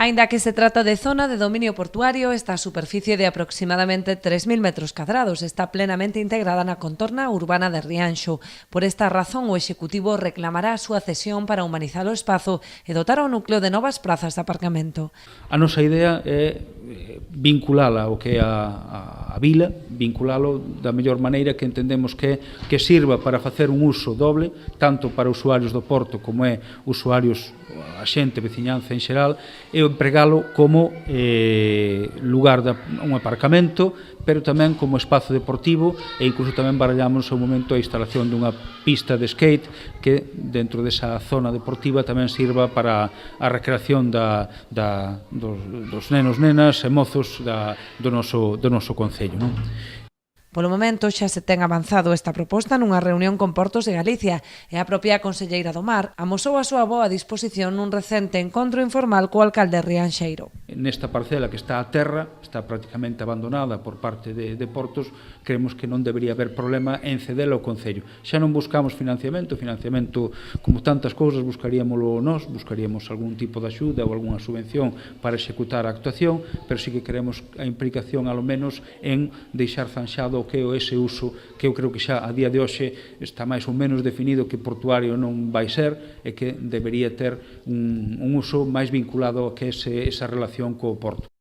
Aínda que se trata de zona de dominio portuario, esta superficie de aproximadamente 3.000 metros cadrados está plenamente integrada na contorna urbana de Rianxo. Por esta razón, o Executivo reclamará a súa cesión para humanizar o espazo e dotar ao núcleo de novas prazas de aparcamento. A nosa idea é vinculala ao que é a vila, vinculalo da mellor maneira que entendemos que sirva para facer un uso doble, tanto para usuarios do porto como é usuarios, a xente, veciñanza en xeral, e empregalo como lugar de un aparcamento, pero tamén como espazo deportivo, e incluso tamén barallamos ao momento a instalación dunha pista de skate que dentro desa zona deportiva tamén sirva para a recreación dos nenos, nenas e mozos do noso concello, non? Polo momento xa se ten avanzado esta proposta nunha reunión con Portos de Galicia e a propia conselleira do Mar amosou a súa boa disposición nun recente encontro informal co alcalde rianxeiro. Nesta parcela que está a terra, está prácticamente abandonada por parte de Portos, creemos que non debería haber problema en cedela ao Concello. Xa non buscamos financiamento, como tantas cousas buscaríamoslo nós, buscaríamos algún tipo de axuda ou algunha subvención para executar a actuación, pero sí que queremos a implicación, alo menos, en deixar zanxado o que é ese uso que eu creo que xa a día de hoxe está máis ou menos definido que portuario non vai ser e que debería ter un uso máis vinculado a que esa relación co porto.